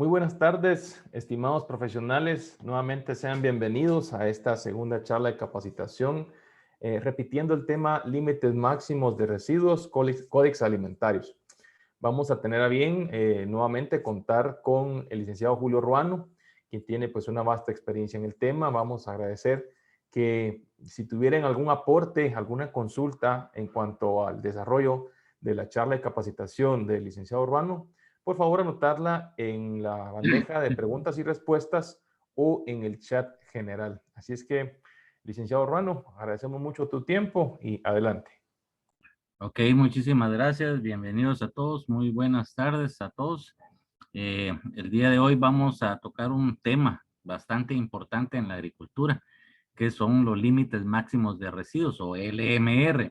Muy buenas tardes, estimados profesionales. Nuevamente sean bienvenidos a esta segunda charla de capacitación, repitiendo el tema límites máximos de residuos, códex alimentarios. Vamos a tener a bien nuevamente contar con el licenciado Julio Ruano, quien tiene pues una vasta experiencia en el tema. Vamos a agradecer que si tuvieran algún aporte, alguna consulta en cuanto al desarrollo de la charla de capacitación del licenciado Ruano, por favor anotarla en la bandeja de preguntas y respuestas o en el chat general. Así es que, licenciado Ruano, agradecemos mucho tu tiempo y adelante. Ok, muchísimas gracias. Bienvenidos a todos. Muy buenas tardes a todos. El día de hoy vamos a tocar un tema bastante importante en la agricultura, que son los límites máximos de residuos o LMR.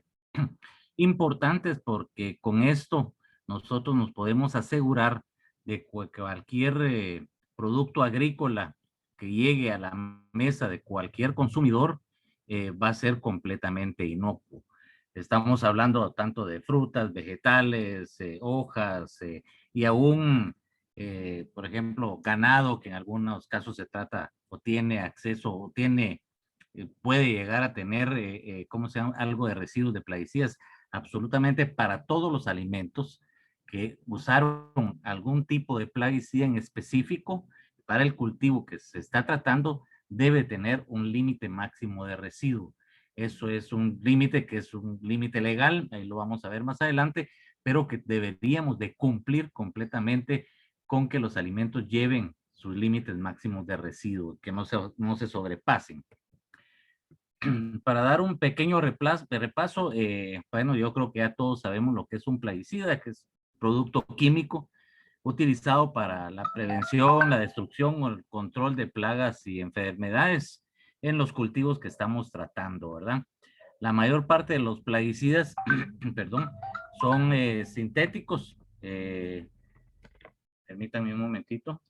Importantes porque con esto nosotros nos podemos asegurar de que cualquier producto agrícola que llegue a la mesa de cualquier consumidor va a ser completamente inocuo. Estamos hablando tanto de frutas, vegetales, hojas y aún, por ejemplo, ganado, que en algunos casos se trata o tiene acceso o tiene, puede llegar a tener, ¿cómo se llama? Algo de residuos de plaguicidas, absolutamente para todos los alimentos que usaron algún tipo de plaguicida en específico para el cultivo que se está tratando, debe tener un límite máximo de residuo. Eso es un límite que es un límite legal, ahí lo vamos a ver más adelante, pero que deberíamos de cumplir completamente con que los alimentos lleven sus límites máximos de residuo, que no se sobrepasen. Para dar un pequeño repaso, bueno, yo creo que ya todos sabemos lo que es un plaguicida, que es producto químico utilizado para la prevención, la destrucción o el control de plagas y enfermedades en los cultivos que estamos tratando, ¿verdad? La mayor parte de los plaguicidas, perdón, son sintéticos. Permítanme un momentito.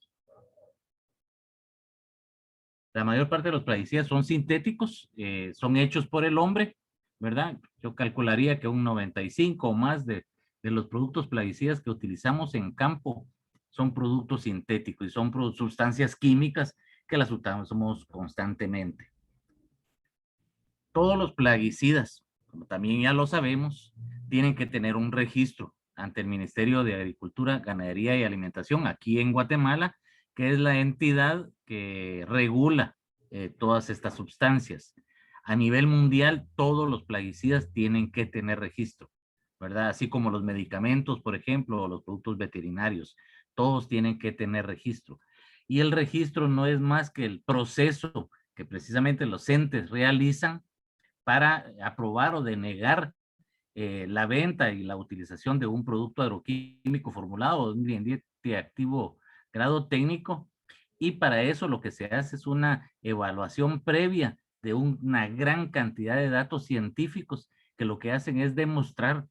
La mayor parte de los plaguicidas son sintéticos, son hechos por el hombre, ¿verdad? Yo calcularía que un 95 o más de los productos plaguicidas que utilizamos en campo son productos sintéticos y son sustancias químicas que las usamos constantemente. Todos los plaguicidas, como también ya lo sabemos, tienen que tener un registro ante el Ministerio de Agricultura, Ganadería y Alimentación aquí en Guatemala, que es la entidad que regula todas estas sustancias. A nivel mundial, todos los plaguicidas tienen que tener registro, ¿verdad? Así como los medicamentos, por ejemplo, o los productos veterinarios, todos tienen que tener registro. Y el registro no es más que el proceso que precisamente los entes realizan para aprobar o denegar la venta y la utilización de un producto agroquímico formulado o un ingrediente activo grado técnico. Y para eso lo que se hace es una evaluación previa de una gran cantidad de datos científicos que lo que hacen es demostrar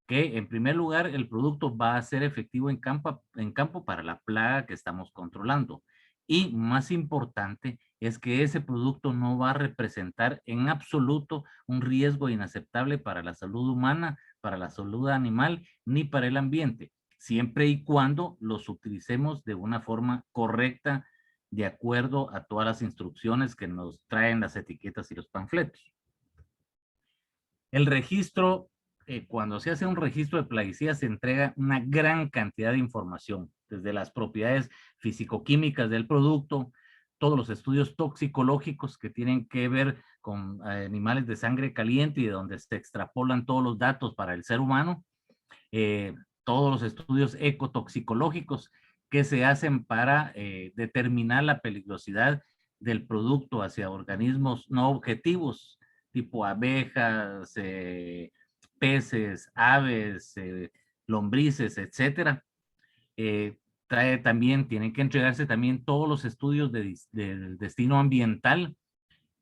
que en primer lugar el producto va a ser efectivo en campo para la plaga que estamos controlando. Y más importante es que ese producto no va a representar en absoluto un riesgo inaceptable para la salud humana, para la salud animal, ni para el ambiente, siempre y cuando los utilicemos de una forma correcta, de acuerdo a todas las instrucciones que nos traen las etiquetas y los panfletos. El registro, cuando se hace un registro de plaguicidas, se entrega una gran cantidad de información, desde las propiedades físico-químicas del producto, todos los estudios toxicológicos que tienen que ver con animales de sangre caliente y de donde se extrapolan todos los datos para el ser humano, eh, todos los estudios ecotoxicológicos que se hacen para determinar la peligrosidad del producto hacia organismos no objetivos, tipo abejas, peces, aves, lombrices, etcétera. Trae también, tienen que entregarse también todos los estudios del destino ambiental.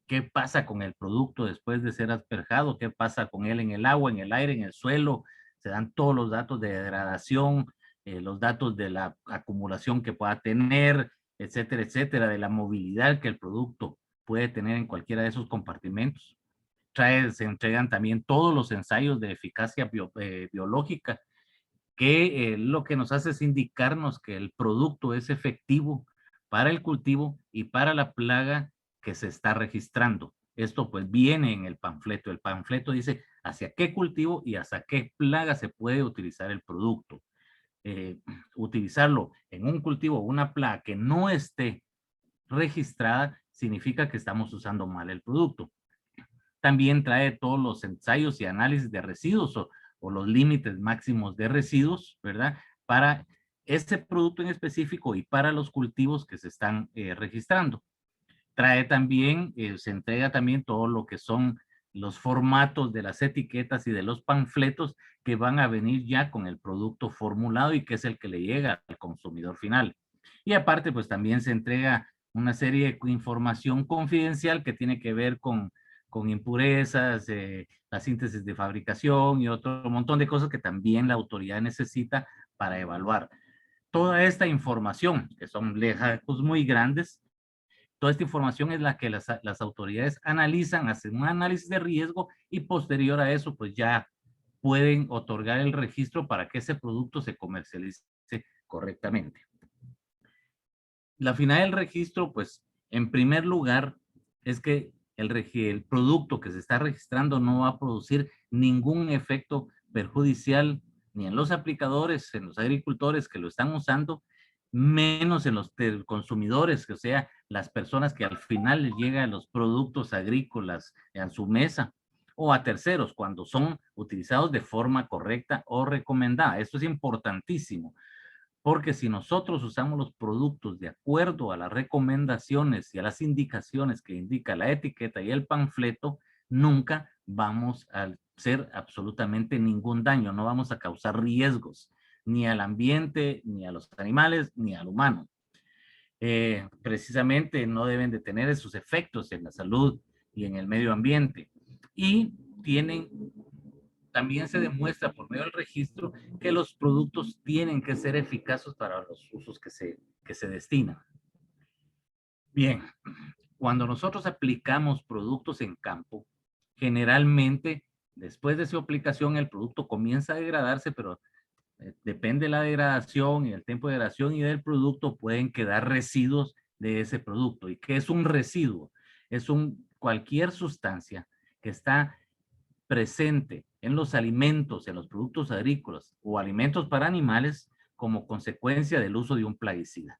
¿Qué pasa con el producto después de ser asperjado? ¿Qué pasa con él en el agua, en el aire, en el suelo? Se dan todos los datos de degradación, los datos de la acumulación que pueda tener, etcétera, etcétera, de la movilidad que el producto puede tener en cualquiera de esos compartimentos. Se entregan también todos los ensayos de eficacia biológica que lo que nos hace es indicarnos que el producto es efectivo para el cultivo y para la plaga que se está registrando. Esto pues viene en el panfleto. El panfleto dice hacia qué cultivo y hacia qué plaga se puede utilizar el producto. Utilizarlo en un cultivo o una plaga que no esté registrada significa que estamos usando mal el producto. También trae todos los ensayos y análisis de residuos o los límites máximos de residuos, ¿verdad? Para este producto en específico y para los cultivos que se están registrando. Trae también, se entrega también todo lo que son los formatos de las etiquetas y de los panfletos que van a venir ya con el producto formulado y que es el que le llega al consumidor final. Y aparte, pues también se entrega una serie de información confidencial que tiene que ver con impurezas, la síntesis de fabricación y otro montón de cosas que también la autoridad necesita para evaluar. Toda esta información, que son lejos muy grandes, toda esta información es la que las autoridades analizan, hacen un análisis de riesgo y posterior a eso, pues ya pueden otorgar el registro para que ese producto se comercialice correctamente. La finalidad del registro, pues, en primer lugar, es que el producto que se está registrando no va a producir ningún efecto perjudicial ni en los aplicadores, en los agricultores que lo están usando, menos en los consumidores, o sea, las personas que al final les llegan los productos agrícolas a su mesa, o a terceros cuando son utilizados de forma correcta o recomendada. Esto es importantísimo. Porque si nosotros usamos los productos de acuerdo a las recomendaciones y a las indicaciones que indica la etiqueta y el panfleto, nunca vamos a hacer absolutamente ningún daño, no vamos a causar riesgos ni al ambiente, ni a los animales, ni al humano. Precisamente no deben de tener esos efectos en la salud y en el medio ambiente. Y también se demuestra por medio del registro que los productos tienen que ser eficaces para los usos que se destinan. Bien, cuando nosotros aplicamos productos en campo, generalmente después de su aplicación el producto comienza a degradarse, pero depende de la degradación y el tiempo de degradación y del producto, pueden quedar residuos de ese producto. ¿Y qué es un residuo? Es cualquier sustancia que está presente en los alimentos, en los productos agrícolas o alimentos para animales como consecuencia del uso de un plaguicida.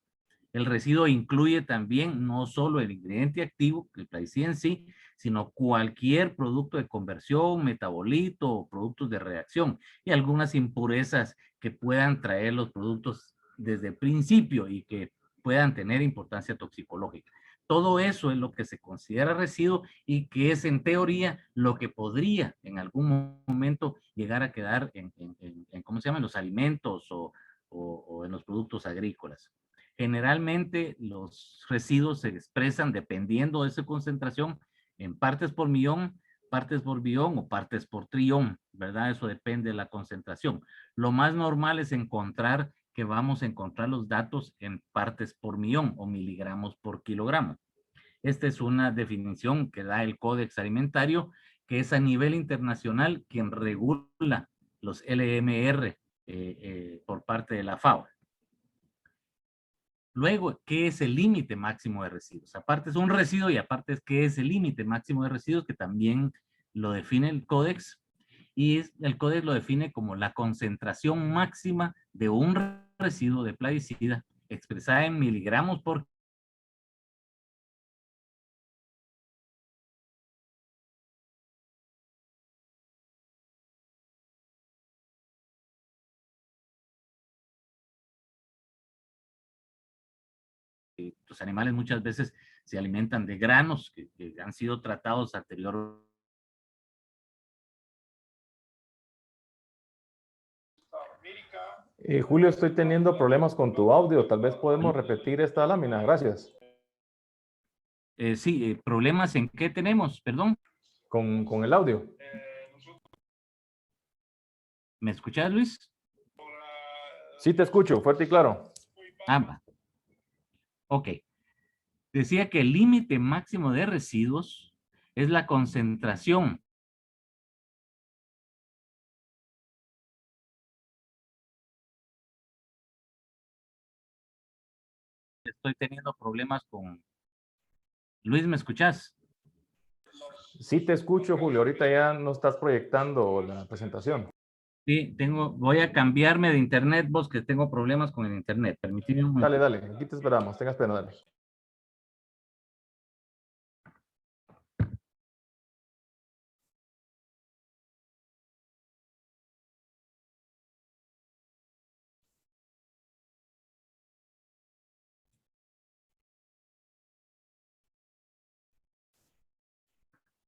El residuo incluye también no solo el ingrediente activo, el plaguicida en sí, sino cualquier producto de conversión, metabolito o productos de reacción y algunas impurezas que puedan traer los productos desde el principio y que puedan tener importancia toxicológica. Todo eso es lo que se considera residuo y que es en teoría lo que podría en algún momento llegar a quedar en ¿cómo se llaman? Los alimentos o en los productos agrícolas. Generalmente los residuos se expresan dependiendo de su concentración en partes por millón, partes por billón o partes por trillón, ¿verdad? Eso depende de la concentración. Lo más normal es encontrar que vamos a encontrar los datos en partes por millón o miligramos por kilogramo. Esta es una definición que da el Códex Alimentario, que es a nivel internacional quien regula los LMR por parte de la FAO. Luego, ¿qué es el límite máximo de residuos? Aparte es un residuo y aparte es qué es el límite máximo de residuos, que también lo define el Códex. Y el Códex lo define como la concentración máxima de un residuo de plaguicida expresada en miligramos por los animales muchas veces se alimentan de granos que han sido tratados anteriormente. Julio, estoy teniendo problemas con tu audio. Tal vez podemos repetir esta lámina. Gracias. Sí, problemas en qué tenemos, perdón. Con el audio. ¿Me escuchas, Luis? Sí, te escucho, fuerte y claro. Ok. Decía que el límite máximo de residuos es la concentración estoy teniendo problemas con... Luis, ¿me escuchás? Sí te escucho, Julio. Ahorita ya no estás proyectando la presentación. Sí, voy a cambiarme de internet, vos, que tengo problemas con el internet. Permíteme un momento. Dale, dale. Aquí te esperamos. Tengas pena, dale.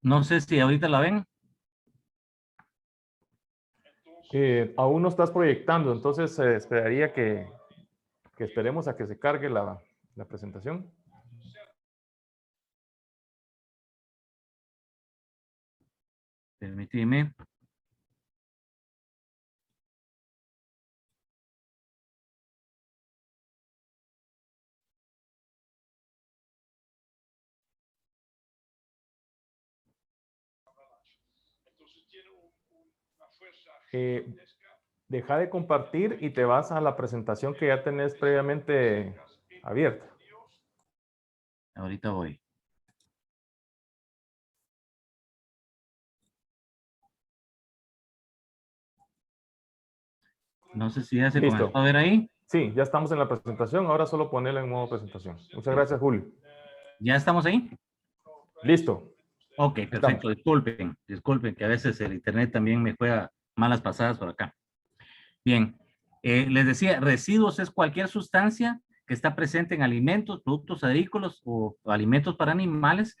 No sé si ahorita la ven. Aún no estás proyectando, entonces esperaría que esperemos a que se cargue la presentación. Permíteme. Deja de compartir y te vas a la presentación que ya tenés previamente abierta. Ahorita voy. No sé si ya se Listo. comenzó a ver ahí. Sí, ya estamos en la presentación. Ahora solo ponerla en modo presentación. Muchas gracias, Julio. ¿Ya estamos ahí? Listo. Ok, perfecto. Estamos. Disculpen que a veces el internet también me juega malas pasadas por acá. Bien, les decía, residuos es cualquier sustancia que está presente en alimentos, productos agrícolas o alimentos para animales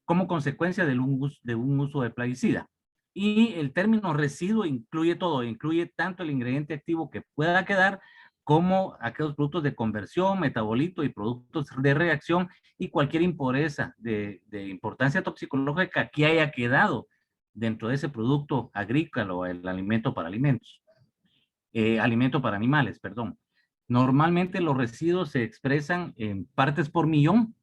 como consecuencia de un uso de plaguicida. Y el término residuo incluye todo, incluye tanto el ingrediente activo que pueda quedar como aquellos productos de conversión, metabolito y productos de reacción y cualquier impureza de importancia toxicológica que haya quedado dentro de ese producto agrícola o el alimento para alimentos. Alimento para animales, perdón. Normalmente los residuos se expresan en partes por millón,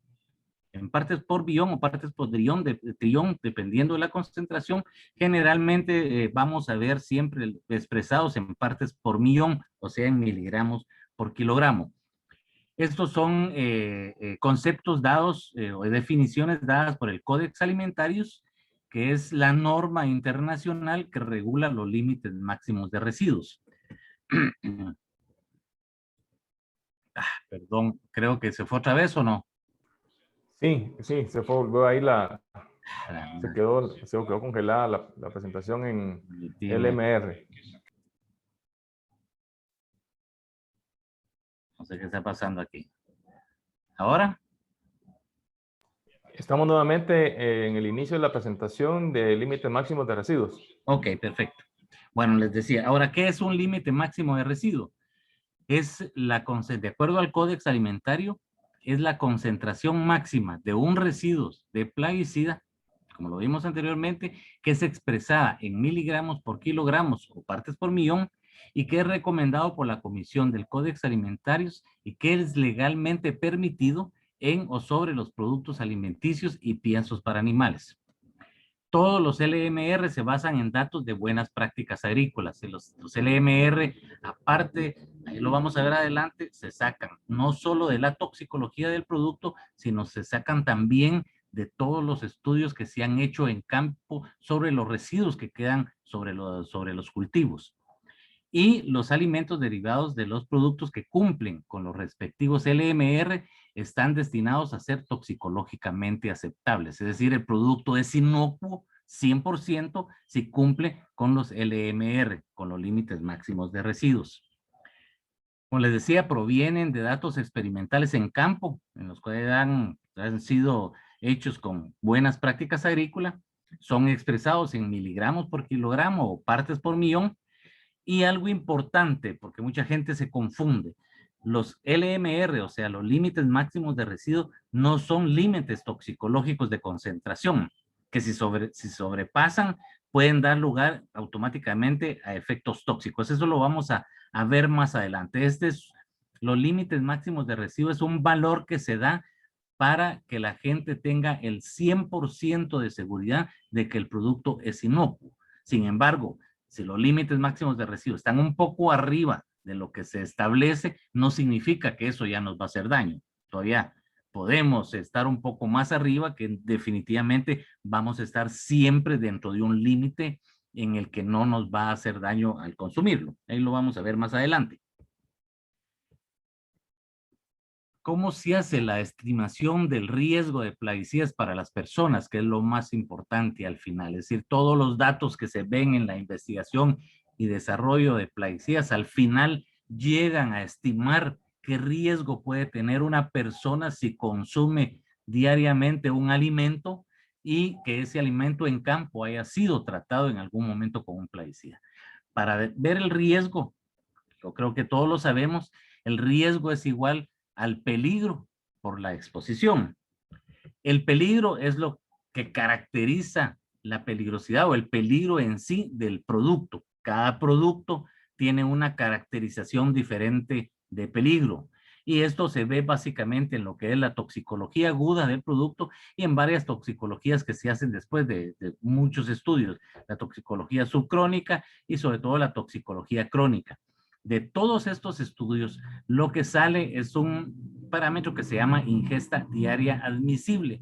en partes por billón o partes por trillón, dependiendo de la concentración. Generalmente vamos a ver siempre expresados en partes por millón, o sea, en miligramos por kilogramo. Estos son conceptos dados o definiciones dadas por el Codex Alimentarius, que es la norma internacional que regula los límites máximos de residuos. Perdón, creo que se fue otra vez o no. Sí, se fue, volvió ahí se quedó congelada la presentación en LMR. No sé qué está pasando aquí. ¿Ahora? Estamos nuevamente en el inicio de la presentación de límites máximos de residuos. Ok, perfecto. Bueno, les decía, ahora, ¿qué es un límite máximo de residuo? Es de acuerdo al Códex Alimentario, es la concentración máxima de un residuo de plaguicida, como lo vimos anteriormente, que es expresada en miligramos por kilogramos o partes por millón y que es recomendado por la Comisión del Códex Alimentarios y que es legalmente permitido en o sobre los productos alimenticios y piensos para animales. Todos los LMR se basan en datos de buenas prácticas agrícolas. Los LMR, aparte, ahí lo vamos a ver adelante, se sacan no solo de la toxicología del producto, sino se sacan también de todos los estudios que se han hecho en campo sobre los residuos que quedan sobre los cultivos. Y los alimentos derivados de los productos que cumplen con los respectivos LMR están destinados a ser toxicológicamente aceptables. Es decir, el producto es inocuo 100% si cumple con los LMR, con los límites máximos de residuos. Como les decía, provienen de datos experimentales en campo, en los cuales han sido hechos con buenas prácticas agrícolas, son expresados en miligramos por kilogramo o partes por millón. Y algo importante, porque mucha gente se confunde, los LMR, o sea, los límites máximos de residuo, no son límites toxicológicos de concentración, que si sobrepasan, pueden dar lugar automáticamente a efectos tóxicos. Eso lo vamos a ver más adelante. Los límites máximos de residuo es un valor que se da para que la gente tenga el 100% de seguridad de que el producto es inocuo. Sin embargo, si los límites máximos de residuo están un poco arriba de lo que se establece, no significa que eso ya nos va a hacer daño. todavía podemos estar un poco más arriba, que definitivamente vamos a estar siempre dentro de un límite en el que no nos va a hacer daño al consumirlo. Ahí lo vamos a ver más adelante. ¿Cómo se hace la estimación del riesgo de plaguicidas para las personas? Que es lo más importante al final. Es decir, todos los datos que se ven en la investigación y desarrollo de plaguicidas al final llegan a estimar qué riesgo puede tener una persona si consume diariamente un alimento y que ese alimento en campo haya sido tratado en algún momento con un plaguicida. Para ver el riesgo, yo creo que todos lo sabemos, el riesgo es igual al peligro por la exposición. El peligro es lo que caracteriza la peligrosidad o el peligro en sí del producto. Cada producto tiene una caracterización diferente de peligro. Y esto se ve básicamente en lo que es la toxicología aguda del producto y en varias toxicologías que se hacen después de muchos estudios. La toxicología subcrónica y sobre todo la toxicología crónica. De todos estos estudios, lo que sale es un parámetro que se llama ingesta diaria admisible,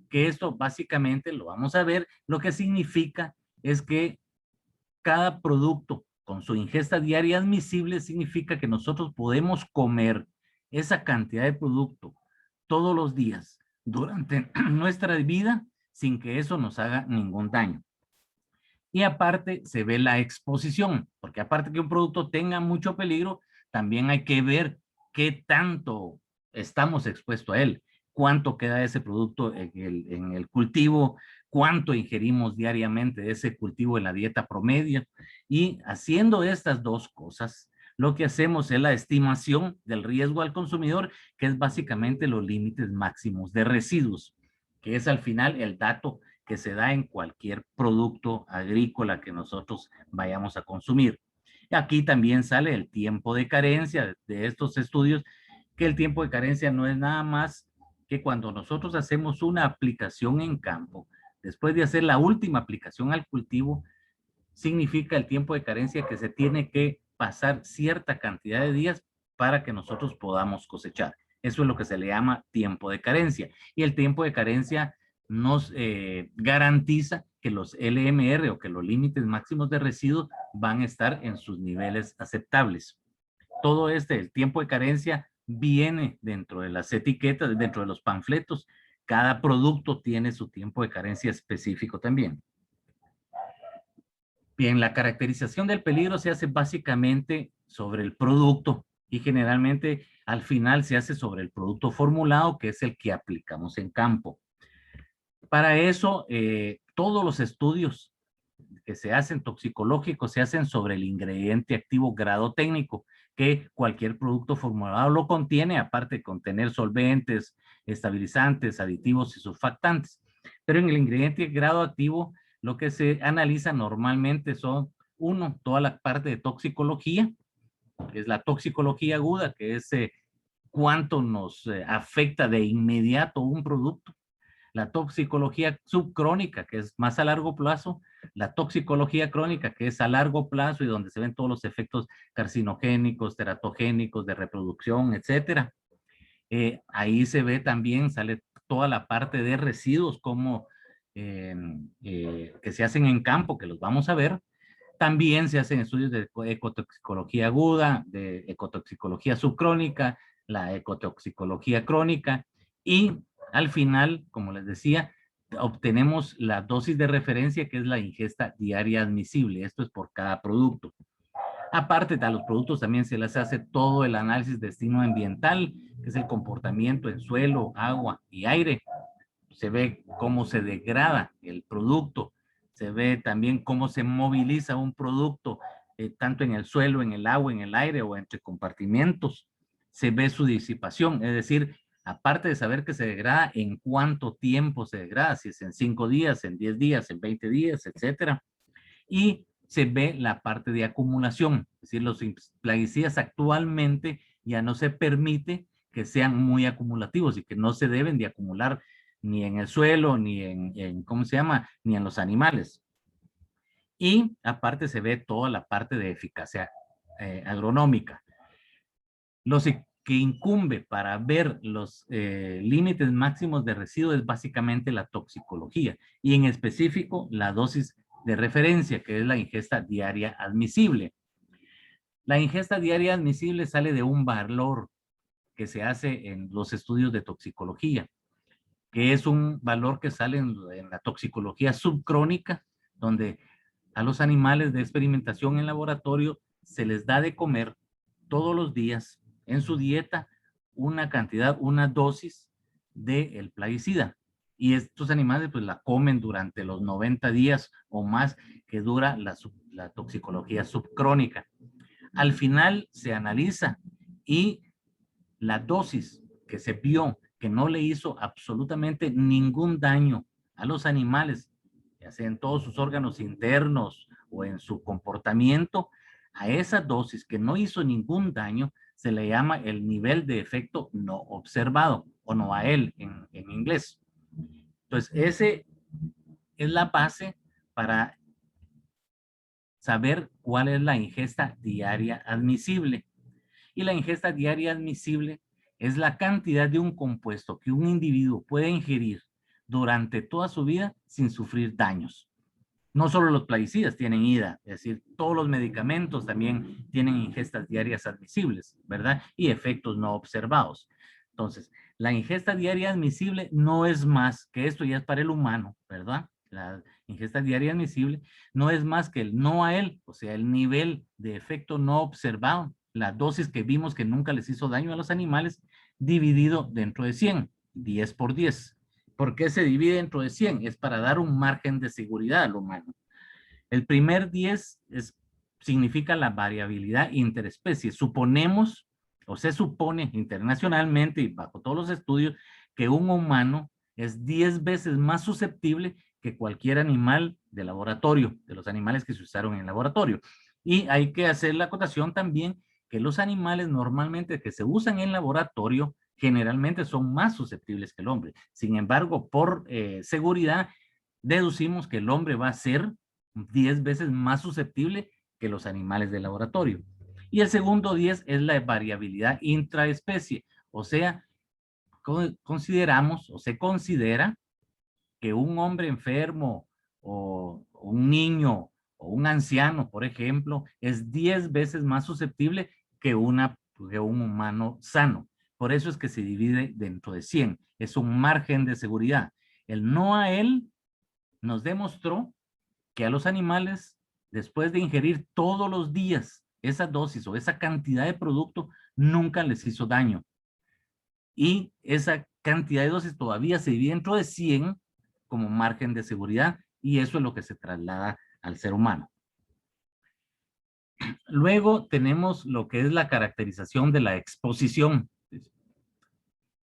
que esto básicamente lo vamos a ver, lo que significa es que cada producto con su ingesta diaria admisible significa que nosotros podemos comer esa cantidad de producto todos los días durante nuestra vida sin que eso nos haga ningún daño. Y aparte se ve la exposición, porque aparte que un producto tenga mucho peligro, también hay que ver qué tanto estamos expuestos a él, cuánto queda ese producto en el cultivo, cuánto ingerimos diariamente de ese cultivo en la dieta promedio. Y haciendo estas dos cosas, lo que hacemos es la estimación del riesgo al consumidor, que es básicamente los límites máximos de residuos, que es al final el dato que se da en cualquier producto agrícola que nosotros vayamos a consumir. Aquí también sale el tiempo de carencia de estos estudios, que el tiempo de carencia no es nada más que cuando nosotros hacemos una aplicación en campo, después de hacer la última aplicación al cultivo, significa el tiempo de carencia que se tiene que pasar cierta cantidad de días para que nosotros podamos cosechar. Eso es lo que se le llama tiempo de carencia. Y el tiempo de carencia nos garantiza que los LMR o que los límites máximos de residuos van a estar en sus niveles aceptables. Todo el tiempo de carencia viene dentro de las etiquetas, dentro de los panfletos. Cada producto tiene su tiempo de carencia específico también. Bien, la caracterización del peligro se hace básicamente sobre el producto y generalmente al final se hace sobre el producto formulado, que es el que aplicamos en campo. Para eso, todos los estudios que se hacen toxicológicos se hacen sobre el ingrediente activo grado técnico, que cualquier producto formulado lo contiene, aparte de contener solventes, estabilizantes, aditivos y surfactantes. Pero en el ingrediente grado activo, lo que se analiza normalmente son, uno, toda la parte de toxicología, que es la toxicología aguda, que es cuánto nos afecta de inmediato un producto. La toxicología subcrónica, que es más a largo plazo, la toxicología crónica, que es a largo plazo y donde se ven todos los efectos carcinogénicos, teratogénicos, de reproducción, etcétera. Ahí se ve también, sale toda la parte de residuos como que se hacen en campo, que los vamos a ver. También se hacen estudios de ecotoxicología aguda, de ecotoxicología subcrónica, la ecotoxicología crónica y al final, como les decía, obtenemos la dosis de referencia que es la ingesta diaria admisible. Esto es por cada producto. Aparte de los productos también se les hace todo el análisis de destino ambiental, que es el comportamiento en suelo, agua y aire. Se ve cómo se degrada el producto, se ve también cómo se moviliza un producto, tanto en el suelo, en el agua, en el aire o entre compartimentos. Se ve su disipación, es decir, aparte de saber que se degrada, en cuánto tiempo se degrada, si es en 5 días, en 10 días, en 20 días, etcétera. Y se ve la parte de acumulación, es decir, los plaguicidas actualmente ya no se permite que sean muy acumulativos y que no se deben de acumular ni en el suelo, ni ¿cómo se llama? Ni en los animales. Y aparte se ve toda la parte de eficacia agronómica. Los que incumbe para ver los límites máximos de residuo es básicamente la toxicología y en específico la dosis de referencia, que es la ingesta diaria admisible. La ingesta diaria admisible sale de un valor que se hace en los estudios de toxicología, que es un valor que sale en la toxicología subcrónica, donde a los animales de experimentación en laboratorio se les da de comer todos los días en su dieta una cantidad, una dosis del plaguicida. Y estos animales pues la comen durante los 90 días o más que dura la toxicología subcrónica. Al final se analiza y la dosis que se vio que no le hizo absolutamente ningún daño a los animales, ya sea en todos sus órganos internos o en su comportamiento, a esa dosis que no hizo ningún daño se le llama el nivel de efecto no observado, o no a él en inglés. Entonces, ese es la base para saber cuál es la ingesta diaria admisible. Y la ingesta diaria admisible es la cantidad de un compuesto que un individuo puede ingerir durante toda su vida sin sufrir daños. No solo los plaguicidas tienen IDA, es decir, todos los medicamentos también tienen ingestas diarias admisibles, ¿verdad? Y efectos no observados. Entonces, la ingesta diaria admisible no es más que esto, ya es para el humano, ¿verdad? La ingesta diaria admisible no es más que el no a él, o sea, el nivel de efecto no observado, la dosis que vimos que nunca les hizo daño a los animales, dividido dentro de 100, 10 por 10. ¿Por qué se divide dentro de 100? Es para dar un margen de seguridad al humano. El primer 10 significa la variabilidad interespecie. Suponemos, o se supone internacionalmente y bajo todos los estudios, que un humano es 10 veces más susceptible que cualquier animal de laboratorio, de los animales que se usaron en laboratorio. Y hay que hacer la acotación también que los animales normalmente que se usan en laboratorio generalmente son más susceptibles que el hombre. Sin embargo, por seguridad, deducimos que el hombre va a ser 10 veces más susceptible que los animales de laboratorio. Y el segundo 10 es la variabilidad intraespecie, o sea, consideramos o se considera que un hombre enfermo o un niño o un anciano, por ejemplo, es 10 veces más susceptible que un humano sano. Por eso es que se divide dentro de 100. Es un margen de seguridad. El no a él nos demostró que a los animales, después de ingerir todos los días esa dosis o esa cantidad de producto, nunca les hizo daño. Y esa cantidad de dosis todavía se divide dentro de 100 como margen de seguridad y eso es lo que se traslada al ser humano. Luego tenemos lo que es la caracterización de la exposición.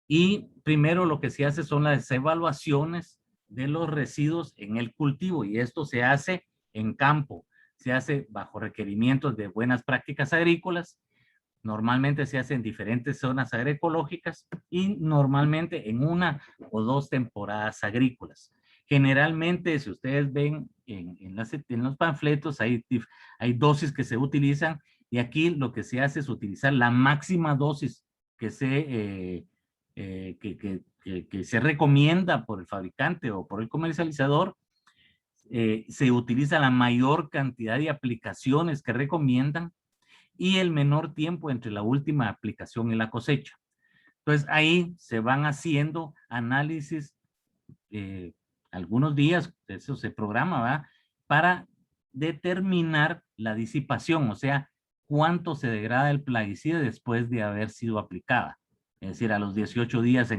Y primero lo que se hace son las evaluaciones de los residuos en el cultivo y esto se hace en campo. Se hace bajo requerimientos de buenas prácticas agrícolas. Normalmente se hace en diferentes zonas agroecológicas y normalmente en una o dos temporadas agrícolas. Generalmente, si ustedes ven en los panfletos, hay dosis que se utilizan y aquí lo que se hace es utilizar la máxima dosis que se recomienda por el fabricante o por el comercializador. Se utiliza la mayor cantidad de aplicaciones que recomiendan y el menor tiempo entre la última aplicación y la cosecha. Entonces ahí se van haciendo análisis algunos días, eso se programa, ¿verdad? Para determinar la disipación, o sea, cuánto se degrada el plaguicida después de haber sido aplicada. Es decir, a los 18 días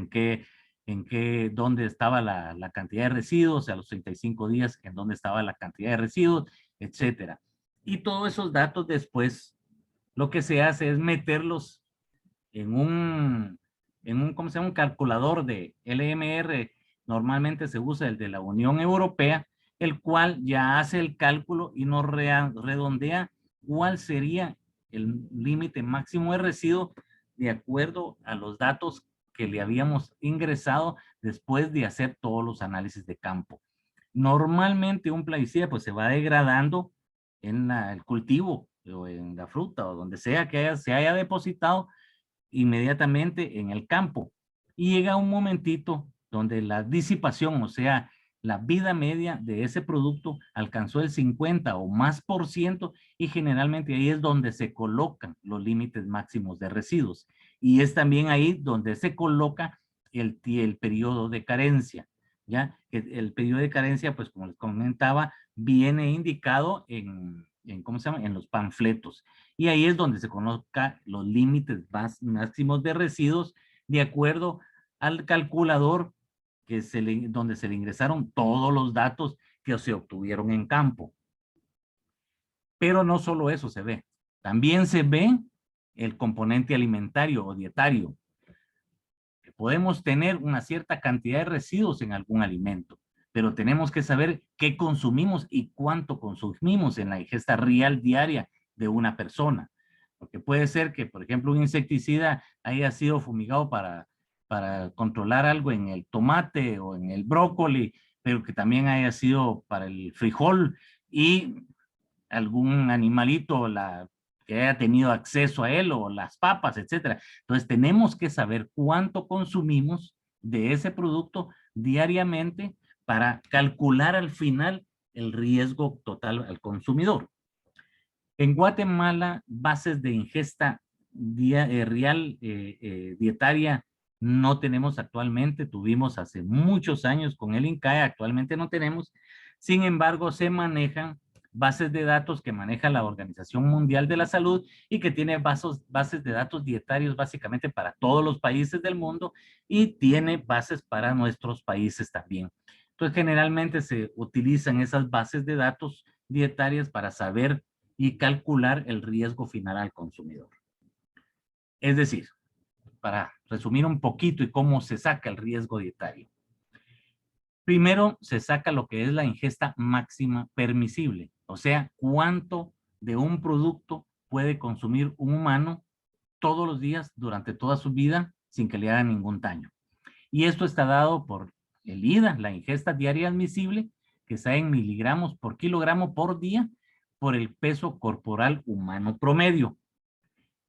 dónde estaba la cantidad de residuos, a los 35 días en dónde estaba la cantidad de residuos, etcétera. Y todos esos datos después, lo que se hace es meterlos en un ¿cómo se llama? Un calculador de LMR. Normalmente se usa el de la Unión Europea, el cual ya hace el cálculo y nos redondea cuál sería el límite máximo de residuo de acuerdo a los datos que le habíamos ingresado después de hacer todos los análisis de campo. Normalmente un plaguicida pues se va degradando en el cultivo o en la fruta o donde sea que se haya depositado inmediatamente en el campo. Y llega un momentito donde la disipación, o sea, la vida media de ese producto alcanzó el 50 o más por ciento, y generalmente ahí es donde se colocan los límites máximos de residuos. Y es también ahí donde se coloca el periodo de carencia, ¿ya? El periodo de carencia, pues como les comentaba, viene indicado ¿cómo se llama? En los panfletos. Y ahí es donde se colocan los límites máximos de residuos de acuerdo al calculador donde se le ingresaron todos los datos que se obtuvieron en campo. Pero no solo eso se ve. También se ve el componente alimentario o dietario. Podemos tener una cierta cantidad de residuos en algún alimento, pero tenemos que saber qué consumimos y cuánto consumimos en la ingesta real diaria de una persona. Porque puede ser que, por ejemplo, un insecticida haya sido fumigado para controlar algo en el tomate o en el brócoli, pero que también haya sido para el frijol, y algún animalito que haya tenido acceso a él, o las papas, etcétera. Entonces tenemos que saber cuánto consumimos de ese producto diariamente para calcular al final el riesgo total al consumidor. En Guatemala, bases de ingesta real dietaria no tenemos actualmente. Tuvimos hace muchos años con el INCAE, actualmente no tenemos. Sin embargo, se manejan bases de datos que maneja la Organización Mundial de la Salud y que tiene bases de datos dietarios básicamente para todos los países del mundo, y tiene bases para nuestros países también. Entonces, generalmente se utilizan esas bases de datos dietarias para saber y calcular el riesgo final al consumidor. Es decir, para resumir un poquito y cómo se saca el riesgo dietario. Primero se saca lo que es la ingesta máxima permisible, o sea, cuánto de un producto puede consumir un humano todos los días durante toda su vida sin que le haga ningún daño. Y esto está dado por el IDA, la ingesta diaria admisible, que está en miligramos por kilogramo por día, por el peso corporal humano promedio.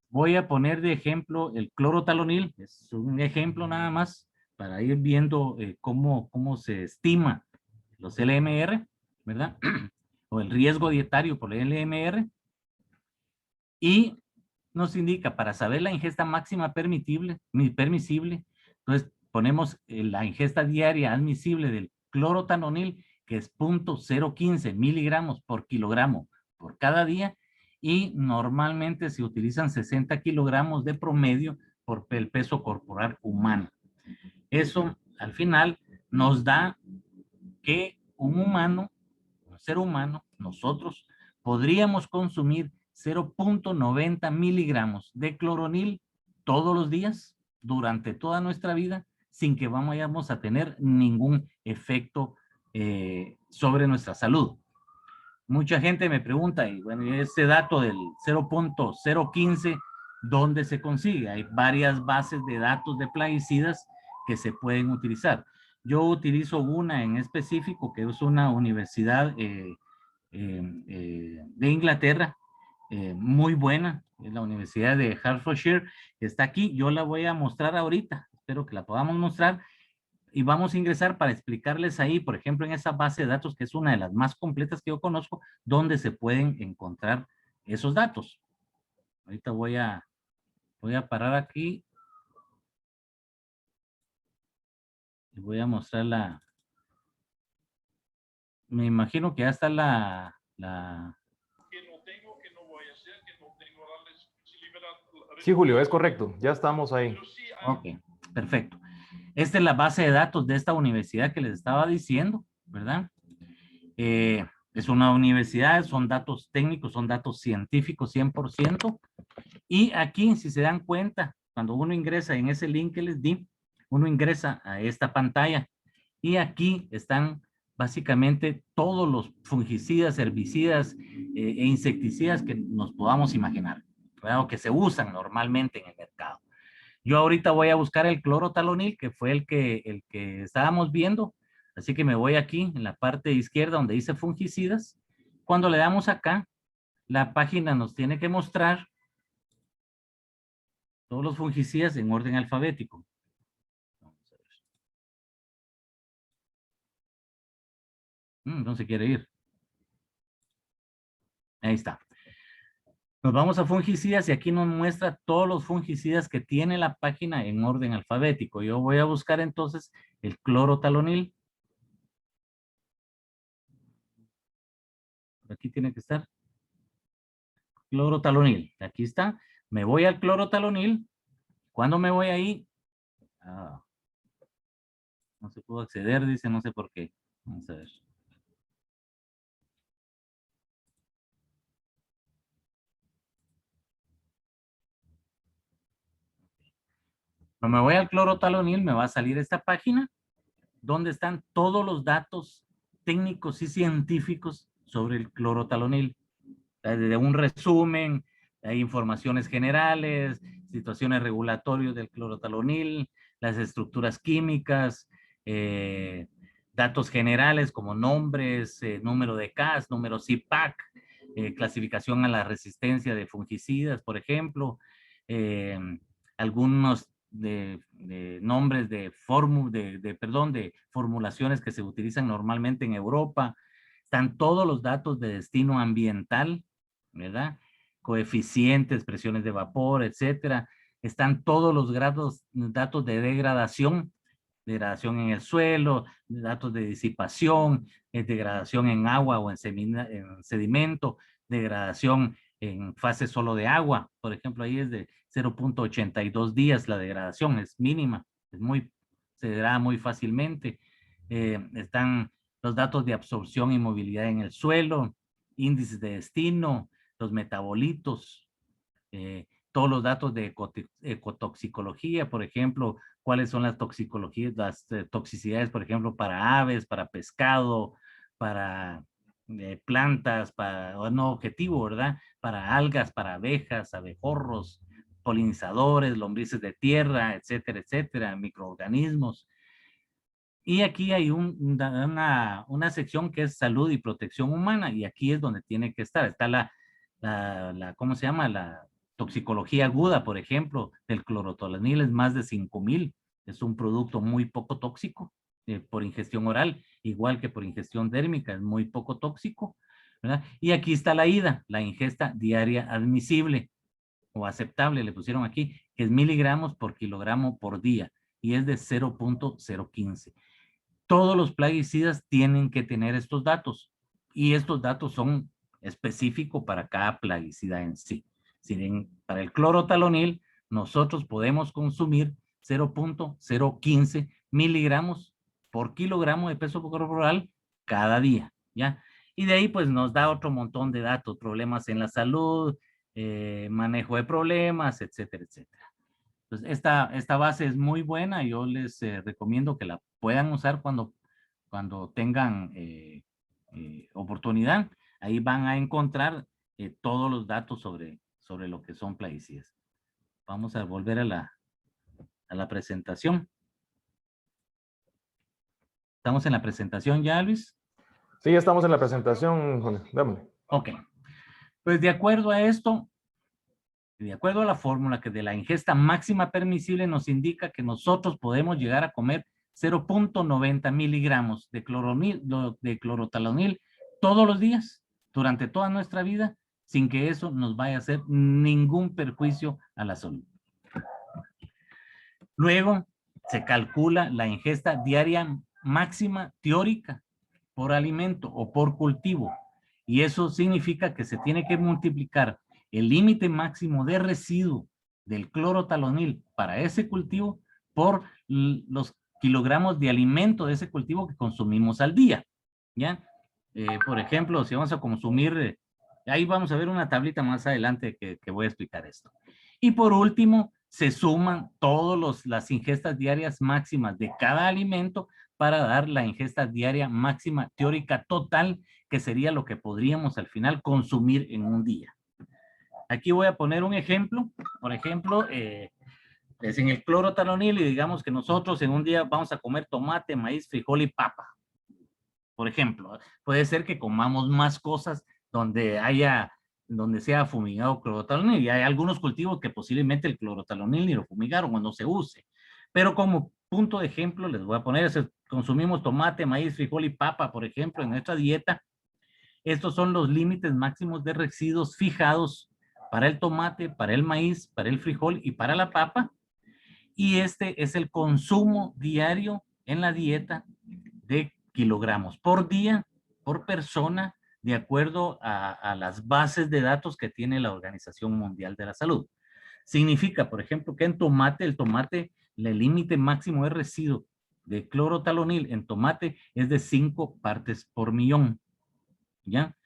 Voy a poner de ejemplo el clorotalonil, es un ejemplo nada más para ir viendo cómo se estima los LMR, ¿verdad? O el riesgo dietario por el LMR. Y nos indica, para saber la ingesta máxima permisible, entonces ponemos la ingesta diaria admisible del clorotanonil, que es 0.015 miligramos por kilogramo por cada día, y normalmente se utilizan 60 kilogramos de promedio por el peso corporal humano. Eso al final nos da que un humano, un ser humano, nosotros podríamos consumir 0.90 miligramos de cloronil todos los días durante toda nuestra vida sin que vayamos a tener ningún efecto sobre nuestra salud. Mucha gente me pregunta, y bueno, ese dato del 0.015, ¿dónde se consigue? Hay varias bases de datos de plaguicidas que se pueden utilizar. Yo utilizo una en específico, que es una universidad de Inglaterra, muy buena, es la Universidad de Hertfordshire, que está aquí. Yo la voy a mostrar ahorita, espero que la podamos mostrar, y vamos a ingresar para explicarles ahí, por ejemplo, en esa base de datos, que es una de las más completas que yo conozco, donde se pueden encontrar esos datos. Ahorita voy a parar aquí y voy a mostrar me imagino que ya está Sí, Julio, es correcto. Ya estamos ahí. Ok, perfecto. Esta es la base de datos de esta universidad que les estaba diciendo, ¿verdad? Es una universidad, son datos técnicos, son datos científicos 100%. Y aquí, si se dan cuenta, cuando uno ingresa en ese link que les di, uno ingresa a esta pantalla y aquí están básicamente todos los fungicidas, herbicidas e insecticidas que nos podamos imaginar, ¿verdad? O que se usan normalmente en el mercado. Yo ahorita voy a buscar el clorotalonil, que fue el que estábamos viendo. Así que me voy aquí en la parte izquierda donde dice fungicidas. Cuando le damos acá, la página nos tiene que mostrar Todos los fungicidas en orden alfabético. Vamos a ver. No se quiere ir. Ahí está. Nos vamos a fungicidas y aquí nos muestra todos los fungicidas que tiene la página en orden alfabético. Yo voy a buscar entonces el clorotalonil. Aquí tiene que estar. Clorotalonil. Aquí está. Me voy al clorotalonil. Cuando me voy ahí, no se pudo acceder, dice, no sé por qué. Vamos a ver. Cuando me voy al clorotalonil, me va a salir esta página donde están todos los datos técnicos y científicos sobre el clorotalonil. Desde un resumen, hay informaciones generales, situaciones regulatorias del clorotalonil, las estructuras químicas, datos generales como nombres, número de CAS, número CIPAC, clasificación a la resistencia de fungicidas, por ejemplo, algunos de nombres de formulaciones que se utilizan normalmente en Europa. Están todos los datos de destino ambiental, ¿verdad? Coeficientes, presiones de vapor, etcétera. Están todos los datos de degradación en el suelo, datos de disipación, degradación en agua o en sedimento, degradación en fase solo de agua. Por ejemplo, ahí es de 0.82 días la degradación, es mínima, se degrada muy fácilmente. Están los datos de absorción y movilidad en el suelo, índices de destino, los metabolitos, todos los datos de ecotoxicología, por ejemplo, cuáles son las toxicidades, por ejemplo, para aves, para pescado, para plantas, para no objetivo, ¿verdad? Para algas, para abejas, abejorros, polinizadores, lombrices de tierra, etcétera, etcétera, microorganismos. Y aquí hay una sección que es salud y protección humana, y aquí es donde tiene que estar. Está ¿cómo se llama? La toxicología aguda, por ejemplo, del clorotalonil es más de 5,000. Es un producto muy poco tóxico por ingestión oral, igual que por ingestión dérmica, es muy poco tóxico, ¿verdad? Y aquí está la IDA, la ingesta diaria admisible o aceptable, le pusieron aquí, que es miligramos por kilogramo por día, y es de 0.015. Todos los plaguicidas tienen que tener estos datos, y estos datos son específicos para cada plaguicida en sí. Para el clorotalonil, nosotros podemos consumir 0.015 miligramos por kilogramo de peso corporal cada día, ¿ya? Y de ahí pues nos da otro montón de datos, problemas en la salud, manejo de problemas, etcétera, etcétera. Entonces, esta base es muy buena. Yo les recomiendo que la puedan usar cuando tengan oportunidad. Ahí van a encontrar todos los datos sobre lo que son plaguicidas. Vamos a volver a la presentación. ¿Estamos en la presentación ya, Luis? Sí, ya estamos en la presentación, Jorge. Démosle. Ok. Pues de acuerdo a esto, de acuerdo a la fórmula que de la ingesta máxima permisible nos indica que nosotros podemos llegar a comer 0.90 miligramos de clorotalonil todos los días, durante toda nuestra vida, sin que eso nos vaya a hacer ningún perjuicio a la salud. Luego, se calcula la ingesta diaria máxima teórica por alimento o por cultivo, y eso significa que se tiene que multiplicar el límite máximo de residuo del clorotalonil para ese cultivo por los kilogramos de alimento de ese cultivo que consumimos al día, ¿ya? Por ejemplo, si vamos a consumir, ahí vamos a ver una tablita más adelante que voy a explicar esto. Y por último, se suman todas las ingestas diarias máximas de cada alimento para dar la ingesta diaria máxima teórica total, que sería lo que podríamos al final consumir en un día. Aquí voy a poner un ejemplo. Por ejemplo, es en el clorotalonil, y digamos que nosotros en un día vamos a comer tomate, maíz, frijol y papa. Por ejemplo, puede ser que comamos más cosas donde haya donde sea fumigado clorotalonil. Y hay algunos cultivos que posiblemente el clorotalonil ni lo fumigaron o no se use. Pero como punto de ejemplo les voy a poner, consumimos tomate, maíz, frijol y papa, por ejemplo, en nuestra dieta. Estos son los límites máximos de residuos fijados para el tomate, para el maíz, para el frijol y para la papa. Y este es el consumo diario en la dieta de kilogramos por día, por persona, de acuerdo a las bases de datos que tiene la Organización Mundial de la Salud. Significa, por ejemplo, que en tomate, el límite máximo de residuo de clorotalonil en tomate es de 5 partes por millón. ¿Ya?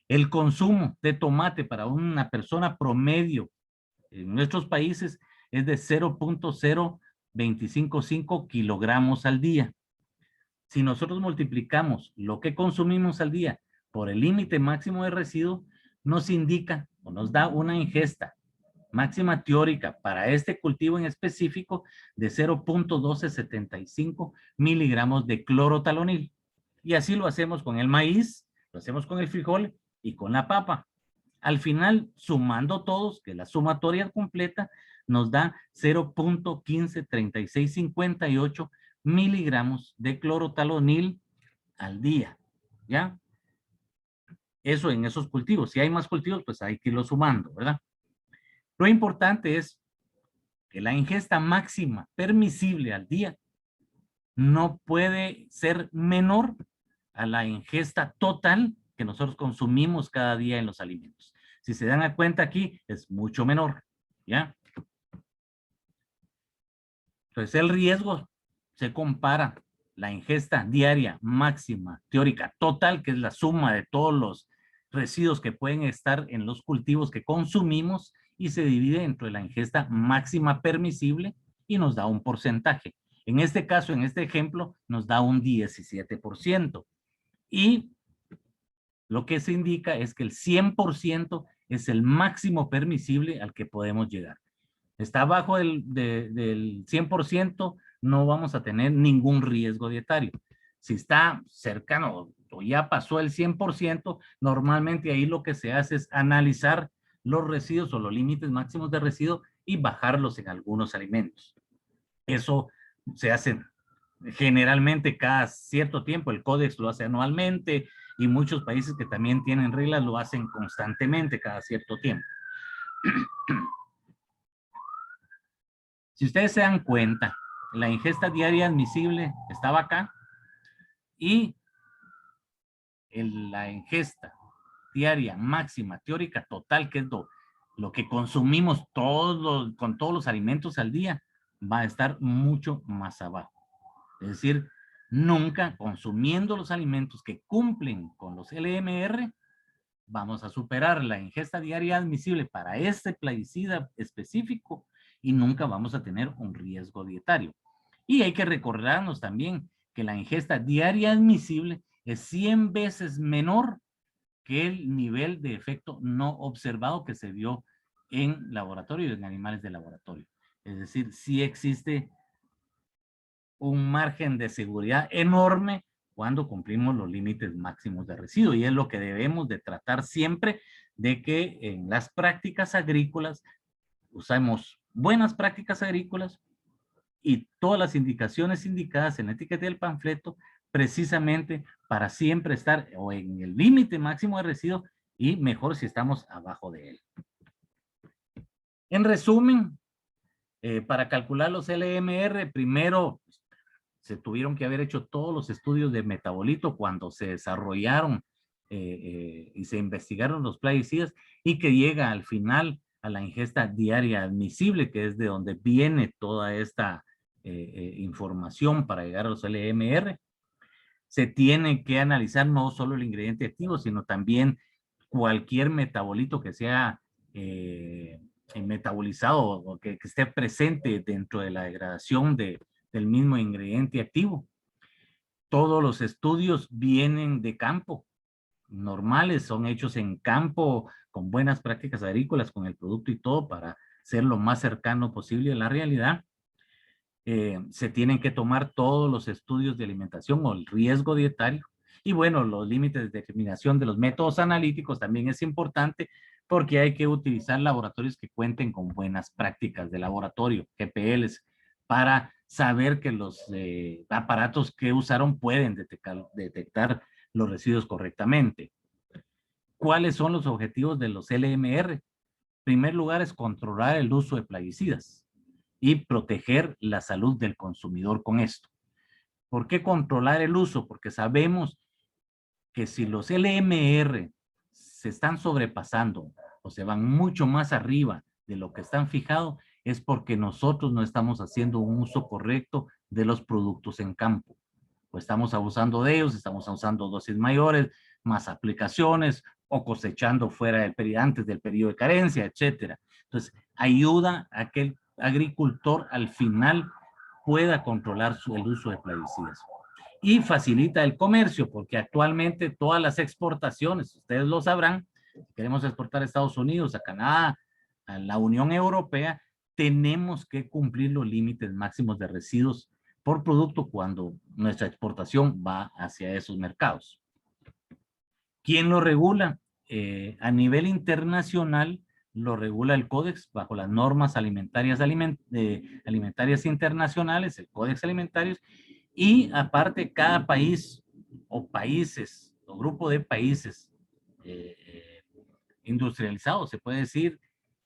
El consumo de tomate para una persona promedio en nuestros países es de 0.0255 kilogramos al día. Si nosotros multiplicamos lo que consumimos al día por el límite máximo de residuo, nos indica o nos da una ingesta máxima teórica para este cultivo en específico de 0.1275 miligramos de clorotalonil. Y así lo hacemos con el maíz, lo hacemos con el frijol y con la papa. Al final, sumando todos, que la sumatoria completa nos da 0.153658 miligramos de clorotalonil al día, ¿ya? Eso en esos cultivos. Si hay más cultivos, pues hay que irlo sumando, ¿verdad? Lo importante es que la ingesta máxima permisible al día no puede ser menor a la ingesta total que nosotros consumimos cada día en los alimentos. Si se dan cuenta aquí, es mucho menor, ¿ya? Entonces, el riesgo se compara la ingesta diaria máxima teórica total, que es la suma de todos los residuos que pueden estar en los cultivos que consumimos, y se divide entre la ingesta máxima permisible y nos da un porcentaje. En este caso, en este ejemplo, nos da un 17%. Y lo que se indica es que el 100% es el máximo permisible al que podemos llegar. Está abajo del 100%, no vamos a tener ningún riesgo dietario. Si está cercano o ya pasó el 100%, normalmente ahí lo que se hace es analizar los residuos o los límites máximos de residuo y bajarlos en algunos alimentos. Eso se hace generalmente cada cierto tiempo. El Codex lo hace anualmente y muchos países que también tienen reglas lo hacen constantemente cada cierto tiempo. Si ustedes se dan cuenta, la ingesta diaria admisible estaba acá y la ingesta diaria máxima teórica total, que es lo que consumimos con todos los alimentos al día, va a estar mucho más abajo. Es decir, nunca consumiendo los alimentos que cumplen con los LMR, vamos a superar la ingesta diaria admisible para este plaguicida específico y nunca vamos a tener un riesgo dietario. Y hay que recordarnos también que la ingesta diaria admisible es 100 veces menor que el nivel de efecto no observado que se vio en laboratorio y en animales de laboratorio. Es decir, sí existe un margen de seguridad enorme cuando cumplimos los límites máximos de residuo, y es lo que debemos de tratar siempre, de que en las prácticas agrícolas usamos buenas prácticas agrícolas y todas las indicaciones indicadas en la etiqueta del panfleto, precisamente para siempre estar o en el límite máximo de residuo y mejor si estamos abajo de él. En resumen, para calcular los LMR, primero se tuvieron que haber hecho todos los estudios de metabolito cuando se desarrollaron y se investigaron los plaguicidas, y que llega al final a la ingesta diaria admisible, que es de donde viene toda esta información para llegar a los LMR. Se tiene que analizar no solo el ingrediente activo, sino también cualquier metabolito que sea metabolizado o que esté presente dentro de la degradación del mismo ingrediente activo. Todos los estudios vienen de campo, normales, son hechos en campo, con buenas prácticas agrícolas, con el producto y todo, para ser lo más cercano posible a la realidad. Se tienen que tomar todos los estudios de alimentación o el riesgo dietario. Y bueno, los límites de determinación de los métodos analíticos también es importante, porque hay que utilizar laboratorios que cuenten con buenas prácticas de laboratorio, GPLs, para saber que los aparatos que usaron pueden detectar los residuos correctamente. ¿Cuáles son los objetivos de los LMR? En primer lugar es controlar el uso de plaguicidas y proteger la salud del consumidor con esto. ¿Por qué controlar el uso? Porque sabemos que si los LMR se están sobrepasando o se van mucho más arriba de lo que están fijados, es porque nosotros no estamos haciendo un uso correcto de los productos en campo. O estamos abusando de ellos, estamos usando dosis mayores, más aplicaciones, o cosechando fuera del antes del periodo de carencia, etcétera. Entonces, ayuda a que el agricultor al final pueda controlar el uso de plaguicidas. Y facilita el comercio, porque actualmente todas las exportaciones, ustedes lo sabrán, queremos exportar a Estados Unidos, a Canadá, a la Unión Europea, tenemos que cumplir los límites máximos de residuos por producto cuando nuestra exportación va hacia esos mercados. ¿Quién lo regula? A nivel internacional lo regula el Códex bajo las normas alimentarias internacionales, el Códex Alimentarios, y aparte cada país o países o grupo de países industrializados, se puede decir,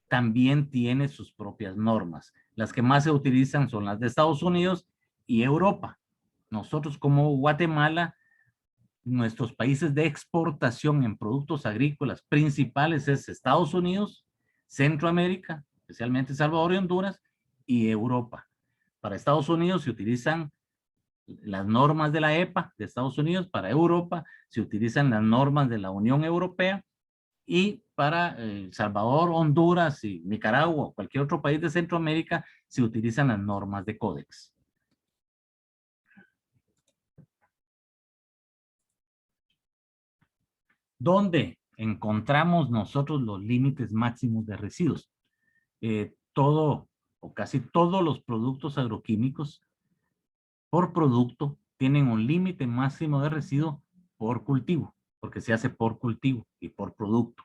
también tiene sus propias normas. Las que más se utilizan son las de Estados Unidos y Europa. Nosotros como Guatemala, nuestros países de exportación en productos agrícolas principales es Estados Unidos, Centroamérica, especialmente Salvador y Honduras, y Europa. Para Estados Unidos se utilizan las normas de la EPA de Estados Unidos, para Europa se utilizan las normas de la Unión Europea, y para El Salvador, Honduras y Nicaragua o cualquier otro país de Centroamérica se utilizan las normas de Códex. ¿Dónde encontramos nosotros los límites máximos de residuos? Todo o casi todos los productos agroquímicos por producto tienen un límite máximo de residuo por cultivo, porque se hace por cultivo y por producto.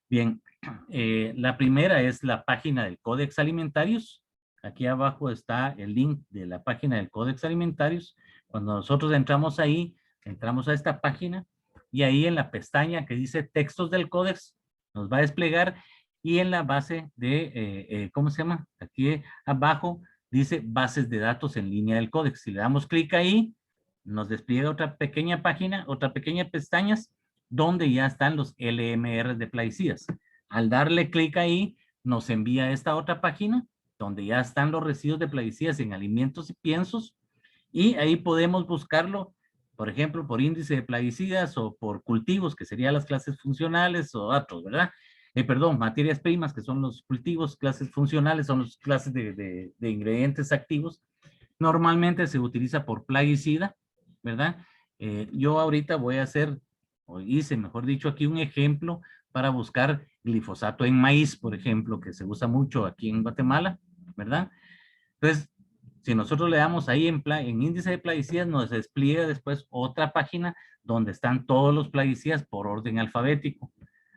Bien, la primera es la página del Códex Alimentarios. Aquí abajo está el link de la página del Códex Alimentarios. Cuando nosotros entramos ahí, entramos a esta página y ahí en la pestaña que dice textos del Códex nos va a desplegar, y en la base de, ¿cómo se llama? Aquí abajo dice bases de datos en línea del Códex. Si le damos clic ahí, nos despliega otra pequeña página, otra pequeña pestañas, donde ya están los LMR de plaguicidas. Al darle clic ahí, nos envía a esta otra página, donde ya están los residuos de plaguicidas en alimentos y piensos, y ahí podemos buscarlo, por ejemplo, por índice de plaguicidas o por cultivos, que serían las clases funcionales o otros, ¿verdad? Perdón, materias primas, que son los cultivos, clases funcionales son las clases de ingredientes activos. Normalmente se utiliza por plaguicida, ¿verdad? Yo ahorita voy a hacer, o hice, mejor dicho, aquí un ejemplo para buscar glifosato en maíz, por ejemplo, que se usa mucho aquí en Guatemala, ¿verdad? Entonces, si nosotros le damos ahí en índice de plaguicidas, nos despliega después otra página donde están todos los plaguicidas por orden alfabético.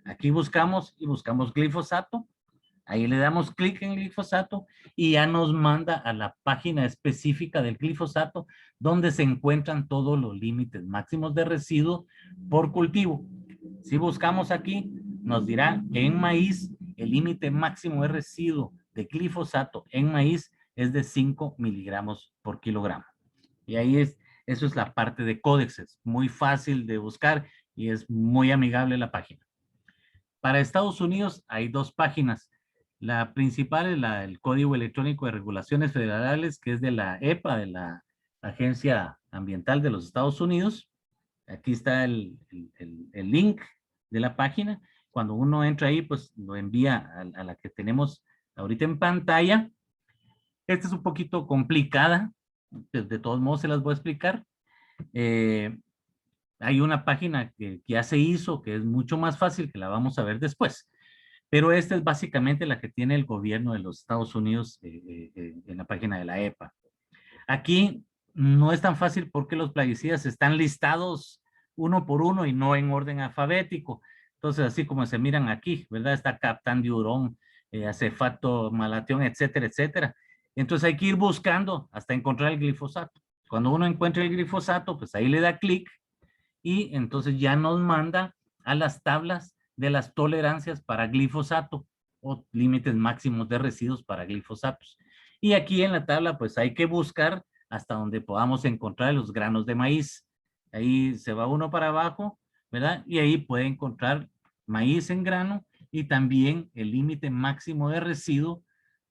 Aquí buscamos y buscamos glifosato. Ahí le damos clic en glifosato y ya nos manda a la página específica del glifosato, donde se encuentran todos los límites máximos de residuo por cultivo. Si buscamos aquí, nos dirá que en maíz el límite máximo de residuo de glifosato en maíz es de 5 miligramos por kilogramo. Y ahí eso es la parte de códexes, muy fácil de buscar y es muy amigable la página. Para Estados Unidos hay dos páginas. La principal es el Código Electrónico de Regulaciones Federales, que es de la EPA, de la Agencia Ambiental de los Estados Unidos. Aquí está el link de la página. Cuando uno entra ahí, pues lo envía a la que tenemos ahorita en pantalla. Esta es un poquito complicada, de todos modos se las voy a explicar. Hay una página que ya se hizo, que es mucho más fácil, que la vamos a ver después. Pero esta es básicamente la que tiene el gobierno de los Estados Unidos en la página de la EPA. Aquí no es tan fácil porque los plaguicidas están listados uno por uno y no en orden alfabético. Entonces, así como se miran aquí, ¿verdad? Está captandiurón, acefato, malatión, etcétera, etcétera. Entonces hay que ir buscando hasta encontrar el glifosato. Cuando uno encuentra el glifosato, pues ahí le da clic y entonces ya nos manda a las tablas de las tolerancias para glifosato o límites máximos de residuos para glifosatos. Y aquí en la tabla pues hay que buscar hasta donde podamos encontrar los granos de maíz. Ahí se va uno para abajo, ¿verdad? Y ahí puede encontrar maíz en grano y también el límite máximo de residuo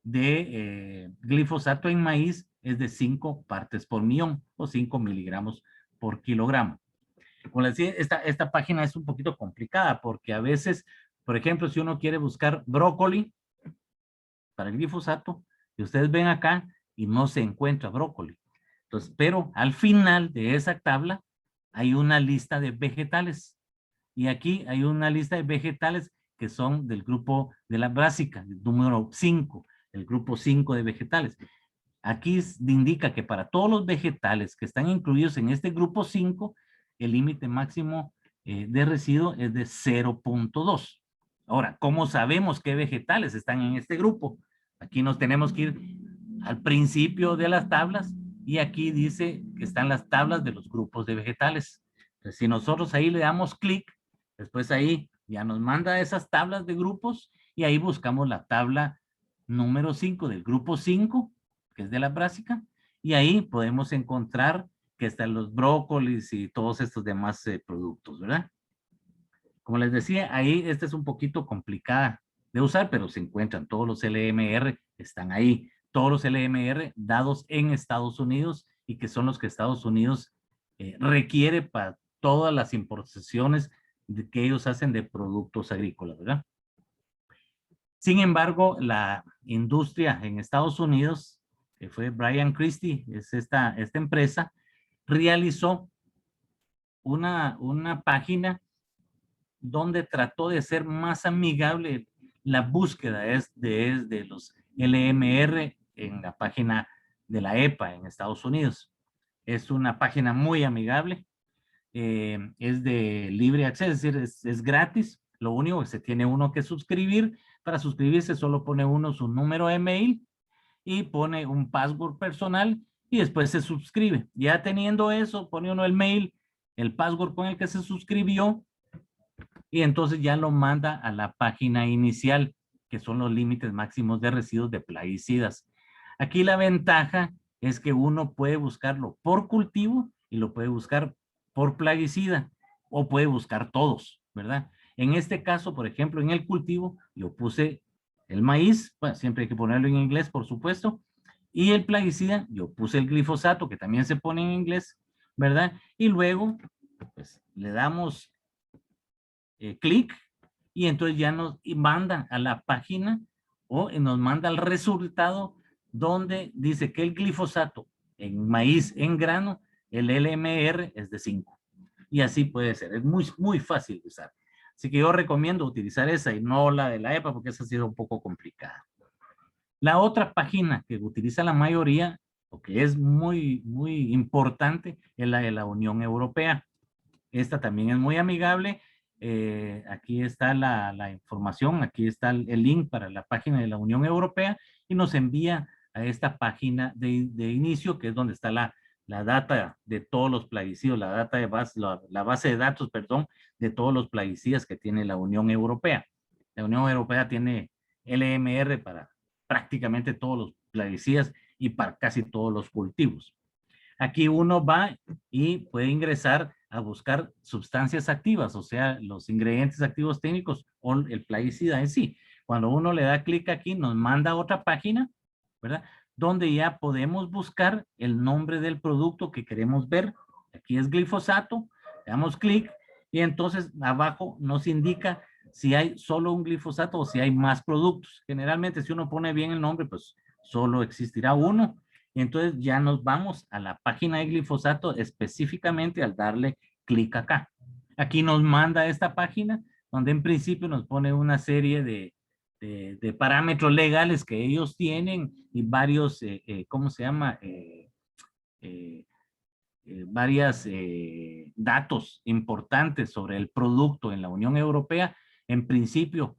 de glifosato en maíz es de 5 partes por millón o 5 miligramos por kilogramo. Como les decía, esta página es un poquito complicada porque a veces, por ejemplo, si uno quiere buscar brócoli para el glifosato, y ustedes ven acá y no se encuentra brócoli. Entonces, pero al final de esa tabla hay una lista de vegetales. Y aquí hay una lista de vegetales que son del grupo de la brásica, el número 5, el grupo 5 de vegetales. Aquí indica que para todos los vegetales que están incluidos en este grupo 5, el límite máximo de residuo es de 0.2. Ahora, ¿cómo sabemos qué vegetales están en este grupo? Aquí nos tenemos que ir al principio de las tablas y aquí dice que están las tablas de los grupos de vegetales. Entonces, si nosotros ahí le damos clic, después ahí ya nos manda esas tablas de grupos y ahí buscamos la tabla número 5 del grupo 5, que es de la brásica, y ahí podemos encontrar que están los brócolis y todos estos demás productos, ¿verdad? Como les decía, ahí esta es un poquito complicada de usar, pero se encuentran todos los LMR, están ahí, todos los LMR dados en Estados Unidos y que son los que Estados Unidos requiere para todas las importaciones que ellos hacen de productos agrícolas, ¿verdad? Sin embargo, la industria en Estados Unidos, que fue Brian Christie, es esta empresa, realizó una página donde trató de ser más amigable la búsqueda de los LMR en la página de la EPA en Estados Unidos. Es una página muy amigable, es de libre acceso, es decir, es gratis. Lo único que se tiene uno que suscribir. Para suscribirse solo pone uno su número de mail y pone un password personal y después se suscribe. Ya teniendo eso, pone uno el mail, el password con el que se suscribió y entonces ya lo manda a la página inicial, que son los límites máximos de residuos de plaguicidas. Aquí la ventaja es que uno puede buscarlo por cultivo y lo puede buscar por plaguicida o puede buscar todos, ¿verdad? En este caso, por ejemplo, en el cultivo, yo puse el maíz, bueno, siempre hay que ponerlo en inglés, por supuesto, y el plaguicida, yo puse el glifosato, que también se pone en inglés, ¿verdad? Y luego, pues, le damos clic y entonces ya nos manda a la página o nos manda el resultado donde dice que el glifosato en maíz en grano, el LMR es de 5. Y así puede ser, es muy fácil de usar. Así que yo recomiendo utilizar esa y no la de la EPA porque esa ha sido un poco complicada. La otra página que utiliza la mayoría, o que es muy importante, es la de la Unión Europea. Esta también es muy amigable. Aquí está la información, aquí está el link para la página de la Unión Europea y nos envía a esta página de inicio, que es donde está la data de todos los plaguicidas, la base de datos, perdón, de todos los plaguicidas que tiene la Unión Europea. La Unión Europea tiene LMR para prácticamente todos los plaguicidas y para casi todos los cultivos. Aquí uno va y puede ingresar a buscar sustancias activas, o sea, los ingredientes activos técnicos o el plaguicida en sí. Cuando uno le da clic aquí, nos manda a otra página, ¿verdad? Donde ya podemos buscar el nombre del producto que queremos ver. Aquí es glifosato, le damos clic y entonces abajo nos indica si hay solo un glifosato o si hay más productos. Generalmente si uno pone bien el nombre, pues solo existirá uno. Y entonces ya nos vamos a la página de glifosato específicamente al darle clic acá. Aquí nos manda a esta página donde en principio nos pone una serie de parámetros legales que ellos tienen y varios, ¿cómo se llama? varias datos importantes sobre el producto en la Unión Europea. En principio,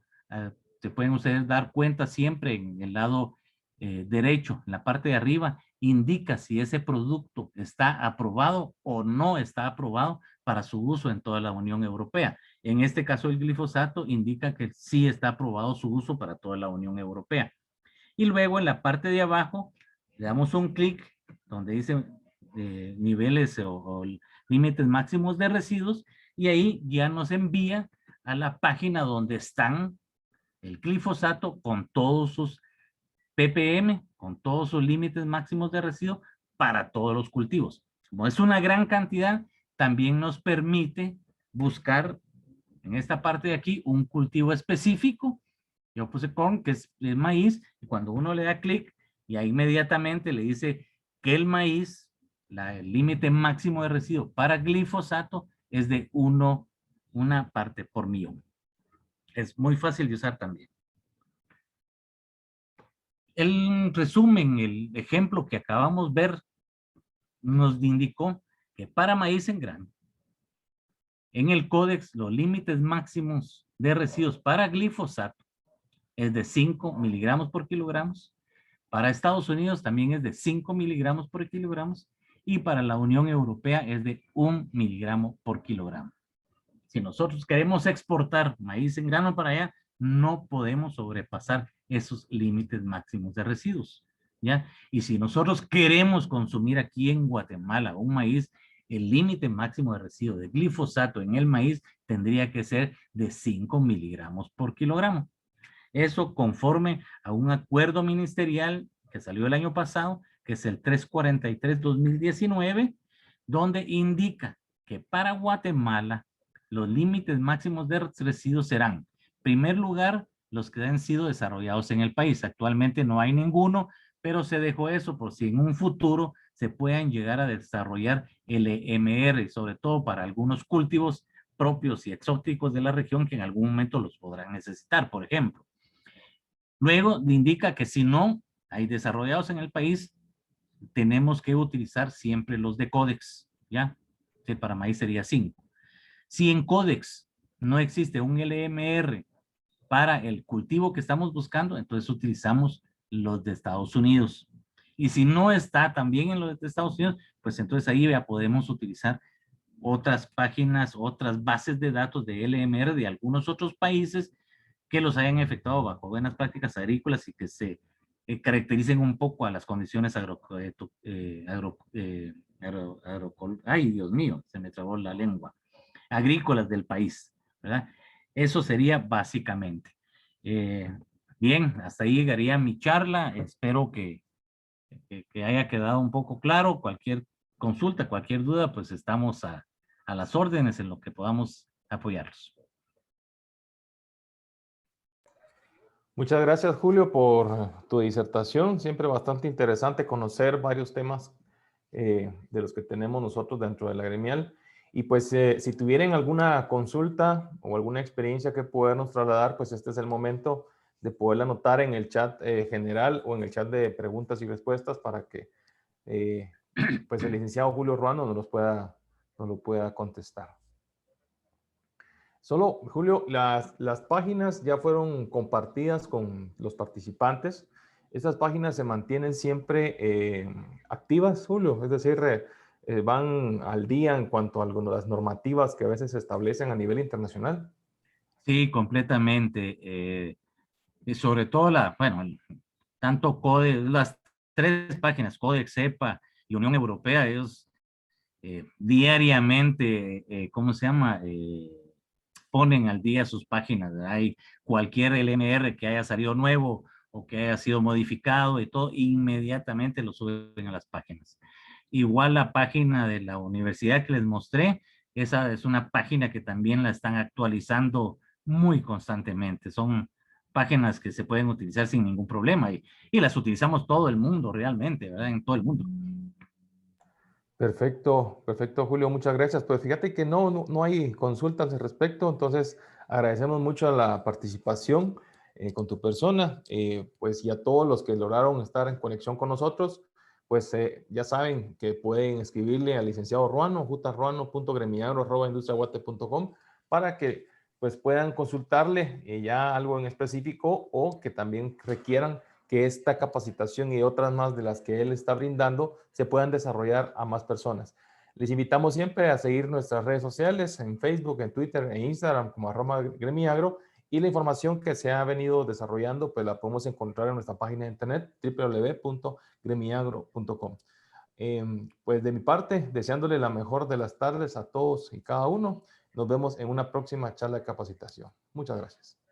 se pueden ustedes dar cuenta siempre en el lado derecho, en la parte de arriba, indica si ese producto está aprobado o no está aprobado para su uso en toda la Unión Europea. En este caso, el glifosato indica que sí está aprobado su uso para toda la Unión Europea. Y luego en la parte de abajo, le damos un clic donde dice niveles o límites máximos de residuos, y ahí ya nos envía a la página donde están el glifosato con todos sus ppm, con todos sus límites máximos de residuo para todos los cultivos. Como es una gran cantidad, también nos permite buscar en esta parte de aquí un cultivo específico. Yo puse corn, que es el maíz, y cuando uno le da clic, ya inmediatamente le dice que el maíz, el límite máximo de residuo para glifosato es de 1 parte por millón. Es muy fácil de usar también. El resumen, el ejemplo que acabamos de ver, nos indicó que para maíz en grano, en el códex, los límites máximos de residuos para glifosato es de 5 miligramos por kilogramos. Para Estados Unidos también es de 5 miligramos por kilogramos. Y para la Unión Europea es de 1 miligramo por kilogramo. Si nosotros queremos exportar maíz en grano para allá, no podemos sobrepasar esos límites máximos de residuos, ¿ya? Y si nosotros queremos consumir aquí en Guatemala un maíz, el límite máximo de residuo de glifosato en el maíz tendría que ser de 5 miligramos por kilogramo. Eso conforme a un acuerdo ministerial que salió el año pasado, que es el 343-2019, donde indica que para Guatemala los límites máximos de residuos serán, en primer lugar, los que han sido desarrollados en el país. Actualmente no hay ninguno, pero se dejó eso por si en un futuro se puedan llegar a desarrollar LMR, sobre todo para algunos cultivos propios y exóticos de la región que en algún momento los podrán necesitar, por ejemplo. Luego indica que si no hay desarrollados en el país, tenemos que utilizar siempre los de Codex, ¿ya? Que para maíz sería 5. Si en Codex no existe un LMR para el cultivo que estamos buscando, entonces utilizamos los de Estados Unidos. Y si no está también en los de Estados Unidos, pues entonces ahí ya podemos utilizar otras páginas, otras bases de datos de LMR de algunos otros países que los hayan efectuado bajo buenas prácticas agrícolas y que se caractericen un poco a las condiciones ay, Dios mío, se me trabó la lengua, agrícolas del país, ¿verdad? Eso sería básicamente. Bien, hasta ahí llegaría mi charla. Espero que haya quedado un poco claro. Cualquier consulta, cualquier duda, pues estamos a las órdenes en lo que podamos apoyarlos. Muchas gracias, Julio, por tu disertación. Siempre bastante interesante conocer varios temas de los que tenemos nosotros dentro de la gremial. Y pues si tuvieran alguna consulta o alguna experiencia que podernos trasladar, pues este es el momento de poderla anotar en el chat general o en el chat de preguntas y respuestas para que pues el licenciado Julio Ruano nos lo pueda contestar. Solo, Julio, las páginas ya fueron compartidas con los participantes. Esas páginas se mantienen siempre activas, Julio, es decir, van al día en cuanto a las normativas que a veces se establecen a nivel internacional. Sí, completamente. Y sobre todo tanto Codex, las 3 páginas, Codex, CEPA y Unión Europea, ellos diariamente, ¿cómo se llama? Ponen al día sus páginas. Hay cualquier LMR que haya salido nuevo o que haya sido modificado y todo, inmediatamente lo suben a las páginas. Igual la página de la universidad que les mostré, esa es una página que también la están actualizando muy constantemente. Son páginas que se pueden utilizar sin ningún problema y las utilizamos todo el mundo realmente, ¿verdad? En todo el mundo. Perfecto, perfecto, Julio, muchas gracias. Pues fíjate que no hay consultas al respecto, entonces agradecemos mucho la participación con tu persona, pues y a todos los que lograron estar en conexión con nosotros, pues ya saben que pueden escribirle al licenciado Ruano, jruano.gremiagro@industriaguate.com, para que pues puedan consultarle ya algo en específico, o que también requieran que esta capacitación y otras más de las que él está brindando se puedan desarrollar a más personas. Les invitamos siempre a seguir nuestras redes sociales en Facebook, en Twitter e Instagram como @gremiagro, y la información que se ha venido desarrollando pues la podemos encontrar en nuestra página de internet www.gremiagro.com. Pues de mi parte, deseándole la mejor de las tardes a todos y cada uno. Nos vemos en una próxima charla de capacitación. Muchas gracias.